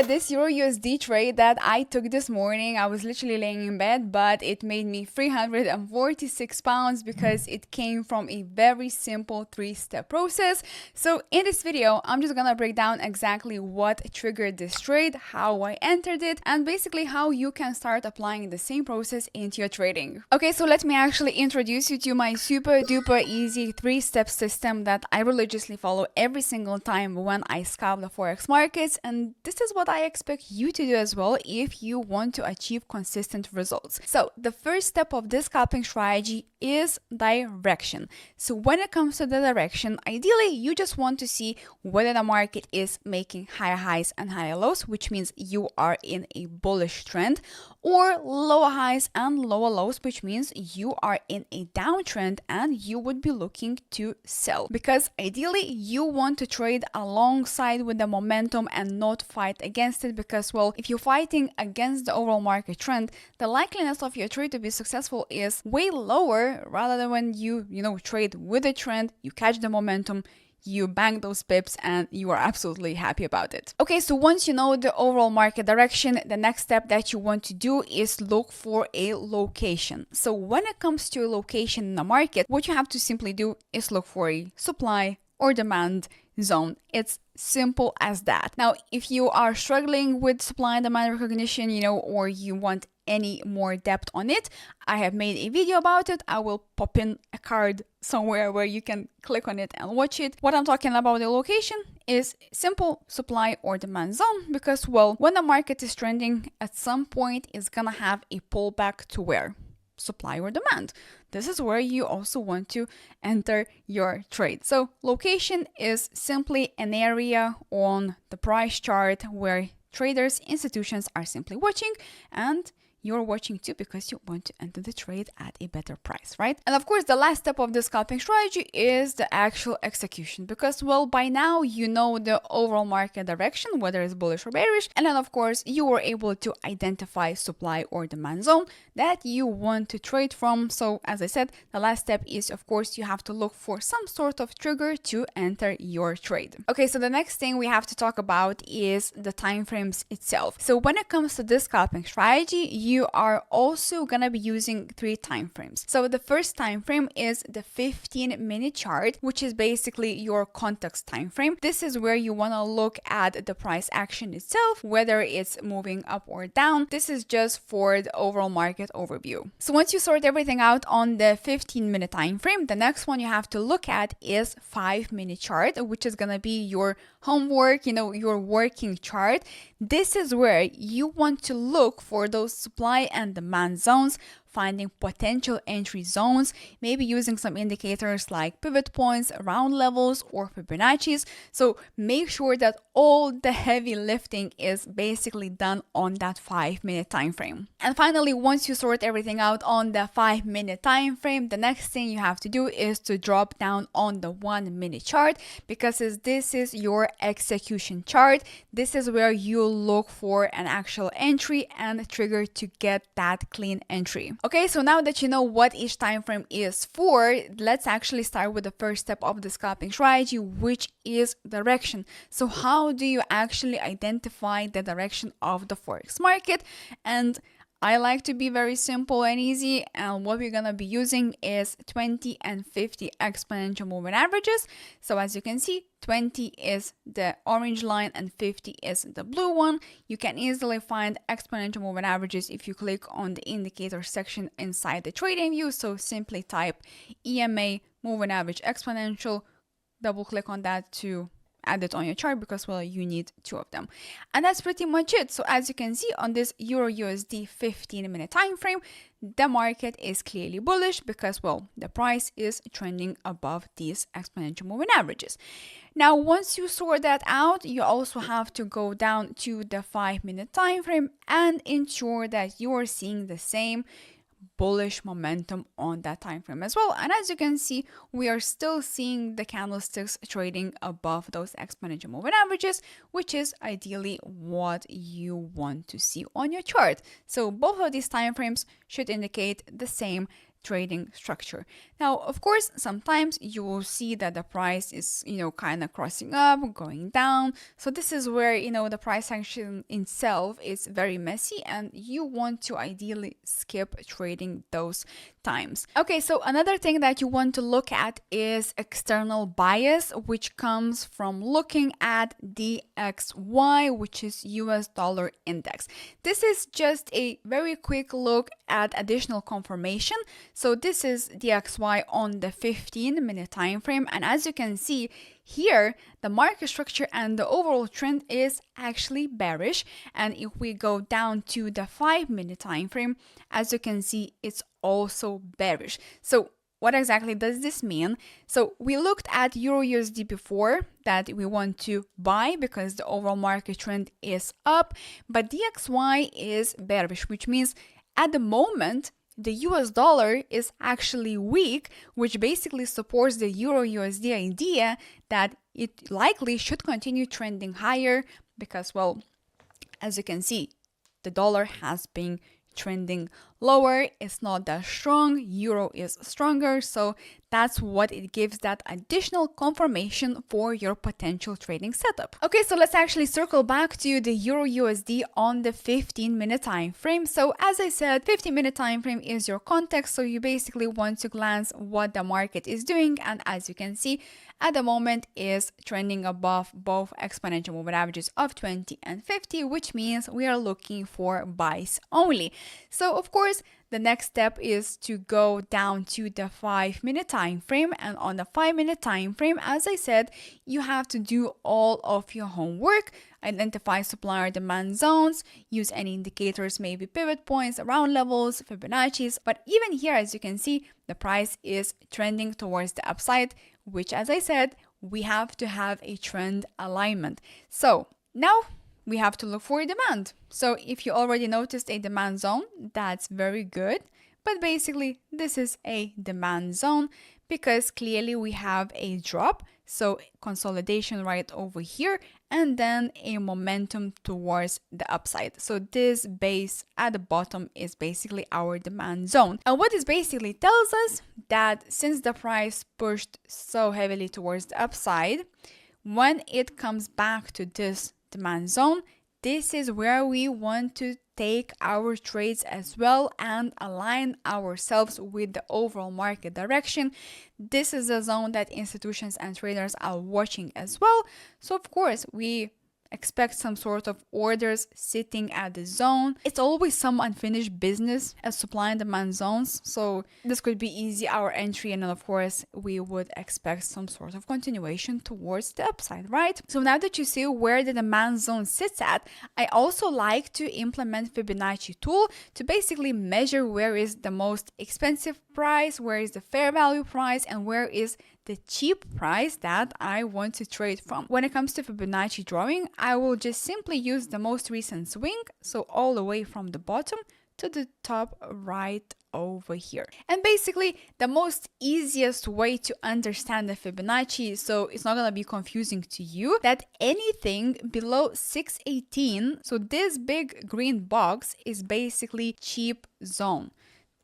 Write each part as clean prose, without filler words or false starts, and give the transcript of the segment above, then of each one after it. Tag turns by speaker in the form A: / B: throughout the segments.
A: at this EURUSD trade that I took this morning. I was literally laying in bed, but it made me £346 because it came from a very simple 3-step process. So in this video, I'm just gonna break down exactly what triggered this trade, how I entered it, and basically how you can start applying the same process into your trading. Okay, so let me actually introduce you to my super duper easy 3-step system that I religiously follow every single time when I scalp the Forex markets, and this is what I expect you to do as well if you want to achieve consistent results. So the first step of this scalping strategy is direction. So when it comes to the direction, ideally you just want to see whether the market is making higher highs and higher lows, which means you are in a bullish trend, or lower highs and lower lows, which means you are in a downtrend and you would be looking to sell. Because ideally you want to trade alongside with the momentum and not fight against it, because well, if you're fighting against the overall market trend, the likeliness of your trade to be successful is way lower rather than when you trade with the trend, you catch the momentum, you bang those pips, and you are absolutely happy about it. Okay, so once you know the overall market direction, the next step that you want to do is look for a location. So when it comes to a location in the market, what you have to simply do is look for a supply or demand zone. It's simple as that. Now, if you are struggling with supply and demand recognition, or you want any more depth on it, I have made a video about it. I will pop in a card somewhere where you can click on it and watch it. What I'm talking about the location is simple supply or demand zone, because well, when the market is trending, at some point it's gonna have a pullback to where? Supply or demand. This is where you also want to enter your trade. So location is simply an area on the price chart where traders, institutions are simply watching, and you're watching too because you want to enter the trade at a better price, right? And of course, the last step of the scalping strategy is the actual execution, because well, by now you know the overall market direction, whether it's bullish or bearish, and then of course you were able to identify supply or demand zone that you want to trade from. So as I said, the last step is of course you have to look for some sort of trigger to enter your trade. Okay, so the next thing we have to talk about is the time frames itself. So when it comes to this scalping strategy, you are also gonna be using 3 time frames. So the first time frame is the 15-minute chart, which is basically your context time frame. This is where you want to look at the price action itself, whether it's moving up or down. This is just for the overall market overview. So once you sort everything out on the 15-minute time frame, the next one you have to look at is 5-minute chart, which is gonna be your homework, your working chart. This is where you want to look for those supply and demand zones, finding potential entry zones, maybe using some indicators like pivot points, round levels, or Fibonacci's. So make sure that all the heavy lifting is basically done on that 5-minute time frame. And finally, once you sort everything out on the 5-minute time frame, the next thing you have to do is to drop down on the 1-minute chart, because this is your execution chart. This is where you look for an actual entry and trigger to get that clean entry. Okay, so now that you know what each time frame is for, let's actually start with the first step of the scalping strategy, which is direction. So how do you actually identify the direction of the Forex market? And I like to be very simple and easy, and what we're gonna be using is 20 and 50 exponential moving averages. So as you can see, 20 is the orange line and 50 is the blue one. You can easily find exponential moving averages if you click on the indicator section inside the trading view. So simply type EMA moving average exponential, double click on that to add it on your chart, because well, you need 2 of them. And that's pretty much it. So as you can see on this EURUSD 15-minute time frame, the market is clearly bullish because well, the price is trending above these exponential moving averages. Now once you sort that out, you also have to go down to the 5-minute time frame and ensure that you are seeing the same bullish momentum on that time frame as well. And as you can see, we are still seeing the candlesticks trading above those exponential moving averages, which is ideally what you want to see on your chart. So both of these time frames should indicate the same trading structure. Now, of course, sometimes you will see that the price is, kind of crossing up, going down. So this is where, the price action itself is very messy and you want to ideally skip trading those times. Okay, so another thing that you want to look at is external bias, which comes from looking at DXY, which is US dollar index. This is just a very quick look at additional confirmation. So this is DXY on the 15-minute time frame, and as you can see here, the market structure and the overall trend is actually bearish. And if we go down to the 5-minute time frame, as you can see, it's also bearish. So what exactly does this mean? So we looked at EURUSD before that we want to buy because the overall market trend is up, but DXY is bearish, which means at the moment the US dollar is actually weak, which basically supports the EURUSD idea that it likely should continue trending higher because, well, as you can see, the dollar has been trending lower. It's not that strong. Euro is stronger, so that's what it gives, that additional confirmation for your potential trading setup. Okay, so let's actually circle back to the EURUSD on the 15-minute time frame. So as I said, 15-minute time frame is your context, so you basically want to glance what the market is doing, and as you can see, at the moment is trending above both exponential moving averages of 20 and 50, which means we are looking for buys only. So of course, the next step is to go down to the 5-minute time frame, and on the 5-minute time frame, as I said, you have to do all of your homework, identify supply or demand zones, use any indicators, maybe pivot points, round levels, Fibonacci's, but even here, as you can see, the price is trending towards the upside, which, as I said, we have to have a trend alignment. So now we have to look for a demand. So if you already noticed a demand zone, that's very good. But basically, this is a demand zone because clearly we have a drop. So consolidation right over here, and then a momentum towards the upside. So this base at the bottom is basically our demand zone. And what this basically tells us that since the price pushed so heavily towards the upside, when it comes back to this demand zone, this is where we want to take our trades as well and align ourselves with the overall market direction. This is a zone that institutions and traders are watching as well. So of course, we expect some sort of orders sitting at the zone. It's always some unfinished business as supply and demand zones. So this could be easy our entry, and then of course we would expect some sort of continuation towards the upside, right? So now that you see where the demand zone sits at, I also like to implement Fibonacci tool to basically measure where is the most expensive price, where is the fair value price, and where is the cheap price that I want to trade from. When it comes to Fibonacci drawing, I will just simply use the most recent swing, so all the way from the bottom to the top right over here. And basically the most easiest way to understand the Fibonacci, so it's not gonna be confusing to you, that anything below 618, so this big green box is basically cheap zone.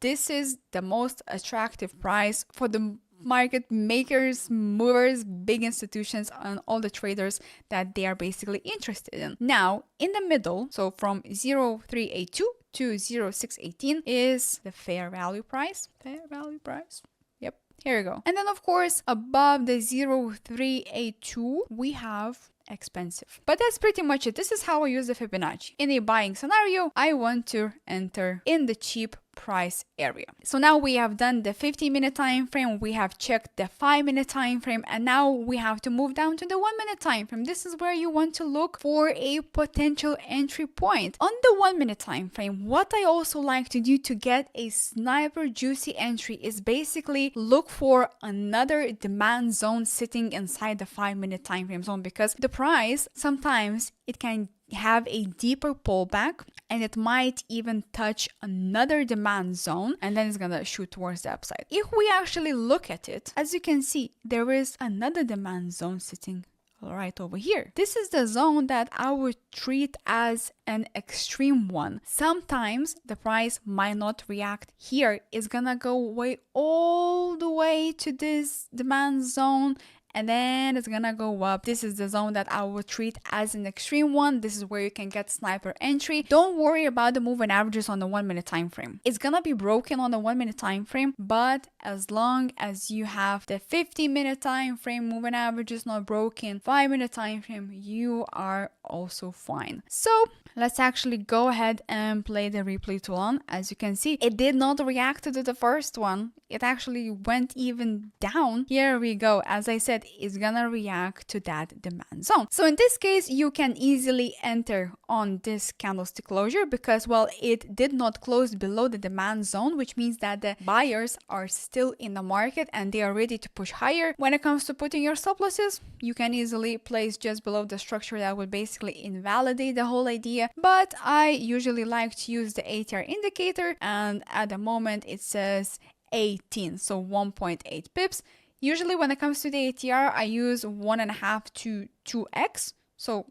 A: This is the most attractive price for the market makers, movers, big institutions, and all the traders that they are basically interested in. Now, in the middle, so from 0382 to 0618 is the fair value price. Fair value price. Yep, here we go. And then of course, above the 0382, we have expensive. But that's pretty much it. This is how I use the Fibonacci. In a buying scenario, I want to enter in the cheap price area. So now we have done the 15-minute time frame, we have checked the 5-minute time frame, and now we have to move down to the 1-minute time frame. This is where you want to look for a potential entry point. On the 1-minute time frame, what I also like to do to get a sniper juicy entry is basically look for another demand zone sitting inside the 5-minute time frame zone, because the price sometimes it can have a deeper pullback and it might even touch another demand zone, and then it's gonna shoot towards the upside. If we actually look at it, as you can see, there is another demand zone sitting right over here. This is the zone that I would treat as an extreme one. Sometimes the price might not react here. It's gonna go way all the way to this demand zone, and then it's gonna go up. This is the zone that I would treat as an extreme one. This is where you can get sniper entry. Don't worry about the moving averages on the 1 minute time frame. It's gonna be broken on the 1 minute time frame, but as long as you have the 50-minute time frame moving averages not broken, 5-minute time frame, you are also fine. So let's actually go ahead and play the replay tool on. As you can see, it did not react to the first one. It actually went even down. Here we go. As I said, it's gonna react to that demand zone. So in this case, you can easily enter on this candlestick closure because, well, it did not close below the demand zone, which means that the buyers are still in the market and they are ready to push higher. When it comes to putting your stop losses, you can easily place just below the structure. That would basically invalidate the whole idea. But I usually like to use the ATR indicator, and at the moment it says 18, so 1.8 pips. Usually when it comes to the ATR, I use 1.5 to 2x. So,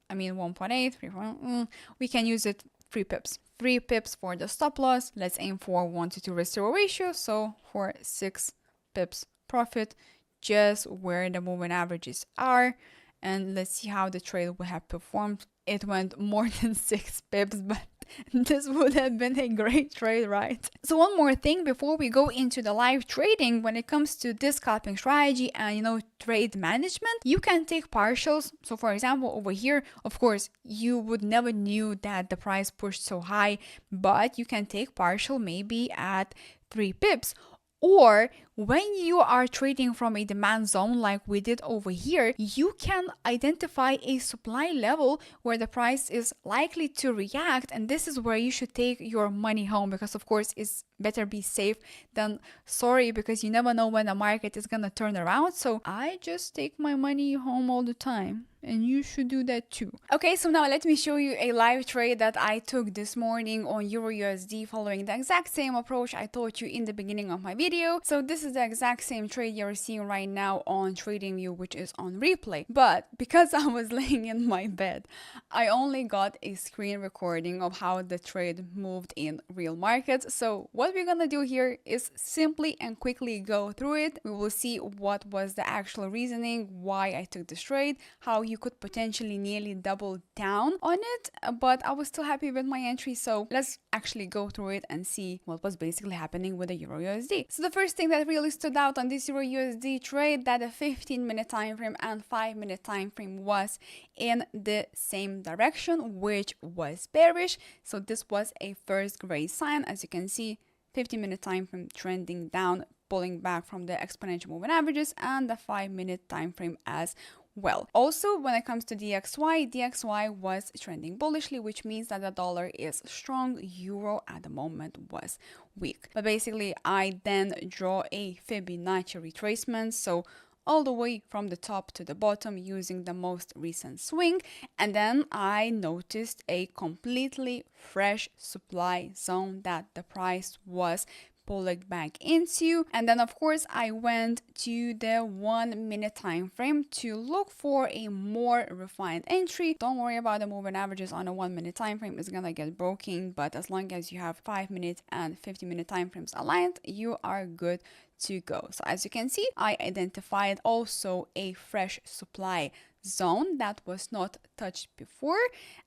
A: I mean 1.8, 3, we can use it 3 pips. 3 pips for the stop loss. Let's aim for 1 to 2 risk to reward ratio. So for 6 pips profit, just where the moving averages are. And let's see how the trade would have performed. It went more than 6 pips, but this would have been a great trade, right? So one more thing before we go into the live trading, when it comes to this scalping strategy and trade management, you can take partials. So for example, over here, of course, you would never knew that the price pushed so high, but you can take partial maybe at 3 pips. Or when you are trading from a demand zone like we did over here, you can identify a supply level where the price is likely to react, and this is where you should take your money home, because of course it's better be safe than sorry, because you never know when the market is gonna turn around. So I just take my money home all the time, and you should do that too. Okay, so now let me show you a live trade that I took this morning on EURUSD, following the exact same approach I taught you in the beginning of my video. So this is the exact same trade you're seeing right now on TradingView, which is on replay. But because I was laying in my bed, I only got a screen recording of how the trade moved in real markets. So what we're gonna do here is simply and quickly go through it. We will see what was the actual reasoning, why I took this trade, how you could potentially nearly double down on it, but I was still happy with my entry. So let's actually go through it and see what was basically happening with the EURUSD. So the first thing that really stood out on this EURUSD trade, that the 15-minute time frame and 5-minute time frame was in the same direction, which was bearish. So this was a first great sign. As you can see, 15-minute time frame trending down, pulling back from the exponential moving averages, and the 5-minute time frame as well. Also, when it comes to DXY was trending bullishly, which means that the dollar is strong, euro at the moment was weak. But basically, I then draw a Fibonacci retracement, so all the way from the top to the bottom using the most recent swing, and then I noticed a completely fresh supply zone that the price was pulling back into. And then of course I went to the 1 minute time frame to look for a more refined entry. Don't worry about the moving averages on a 1 minute time frame, it's gonna get broken, but as long as you have 5-minute and 50-minute time frames aligned, you are good to go. So as you can see, I identified also a fresh supply zone that was not touched before,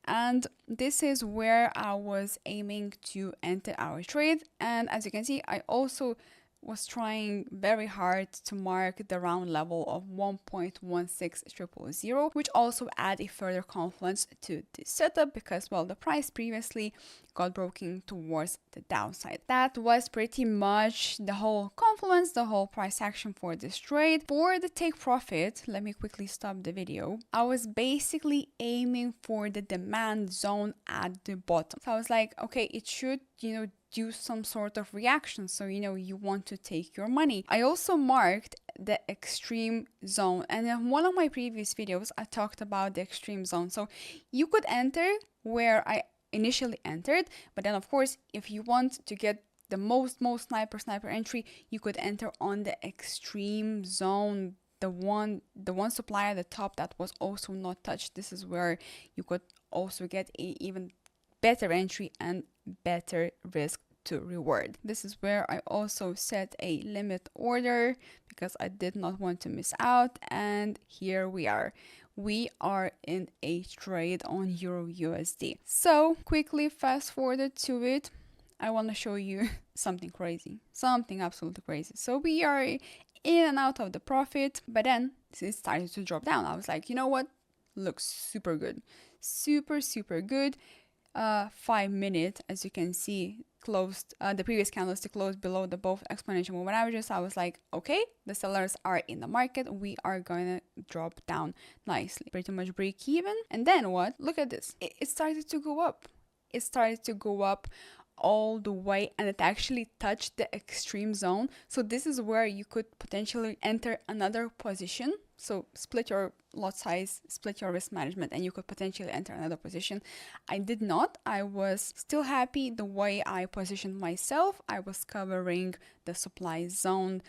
A: and this is where I was aiming to enter our trade. And as you can see, I also was trying very hard to mark the round level of 1.16000, which also add a further confluence to this setup because, well, the price previously got broken towards the downside. That was pretty much the whole confluence, the whole price action for this trade. For the take profit, let me quickly stop the video. I was basically aiming for the demand zone at the bottom. So I was like, okay, it should, do some sort of reaction, so you want to take your money. I also marked the extreme zone, and in one of my previous videos I talked about the extreme zone. So you could enter where I initially entered, but then of course if you want to get the most sniper entry, you could enter on the extreme zone the one supply at the top that was also not touched. This is where you could also get a even better entry and better risk to reward. This is where I also set a limit order because I did not want to miss out, and here we are. We are in a trade on EURUSD. So quickly fast forward to it. I want to show you something crazy, something absolutely crazy. So we are in and out of the profit, but then it started to drop down. I was like, you know what? Looks super good, super good. 5 minute, as you can see, closed the previous candlestick closed below the both exponential moving averages. I was like, okay, the sellers are in the market, we are going to drop down nicely, pretty much break even. And then what? Look at this, it started to go up. It started to go up all the way, and it actually touched the extreme zone. So this is where you could potentially enter another position. So split your lot size, split your risk management, and you could potentially enter another position. I did not. I was still happy the way I positioned myself. I was covering the supply zone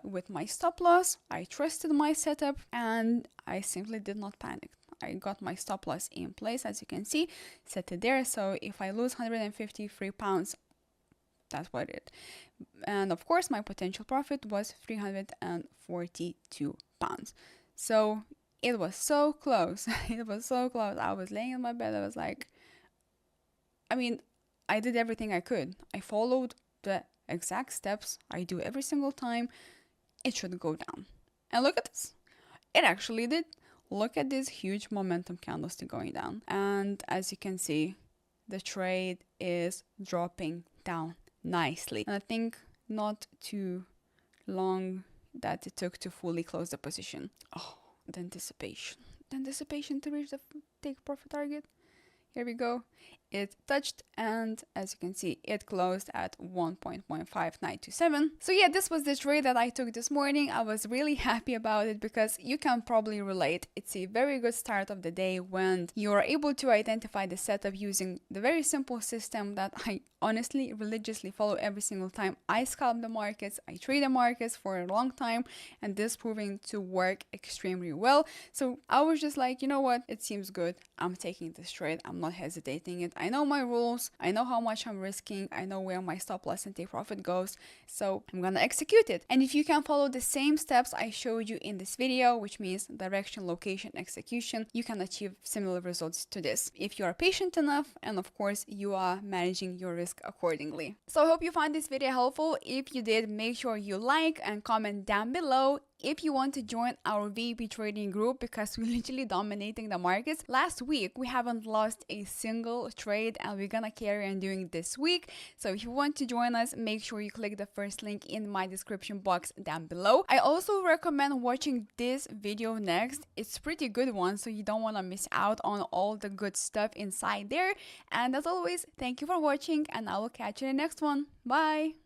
A: with my stop loss. I trusted my setup, and I simply did not panic. I got my stop loss in place, as you can see, set it there. So if I lose 153 pounds, that's what it is. And of course, my potential profit was 342 pounds. So it was so close. It was so close. I was laying in my bed. I was like, I mean, I did everything I could. I followed the exact steps I do every single time. It should go down. And look at this. It actually did. Look at this huge momentum candlestick going down. And as you can see, the trade is dropping down nicely. And I think not too long that it took to fully close the position. Oh, the anticipation. The anticipation to reach the take profit target. Here we go. It touched, and as you can see, it closed at 1.15927. So yeah, this was the trade that I took this morning. I was really happy about it because you can probably relate. It's a very good start of the day when you are able to identify the setup using the very simple system that I honestly religiously follow every single time I scalp the markets. I trade the markets for a long time, and this proving to work extremely well. So I was just like, you know what, it seems good. I'm taking this trade. I'm not hesitating it. I know my rules. I know how much I'm risking. I know where my stop loss and take profit goes. So I'm gonna execute it. And if you can follow the same steps I showed you in this video, which means direction, location, execution, you can achieve similar results to this if you are patient enough, and of course you are managing your risk accordingly. So I hope you find this video helpful. If you did, make sure you like and comment down below. If you want to join our VIP trading group, because we're literally dominating the markets. Last week, we haven't lost a single trade, and we're gonna carry on doing this week. So if you want to join us, make sure you click the first link in my description box down below. I also recommend watching this video next. It's a pretty good one, so you don't want to miss out on all the good stuff inside there. And as always, thank you for watching, and I will catch you in the next one. Bye!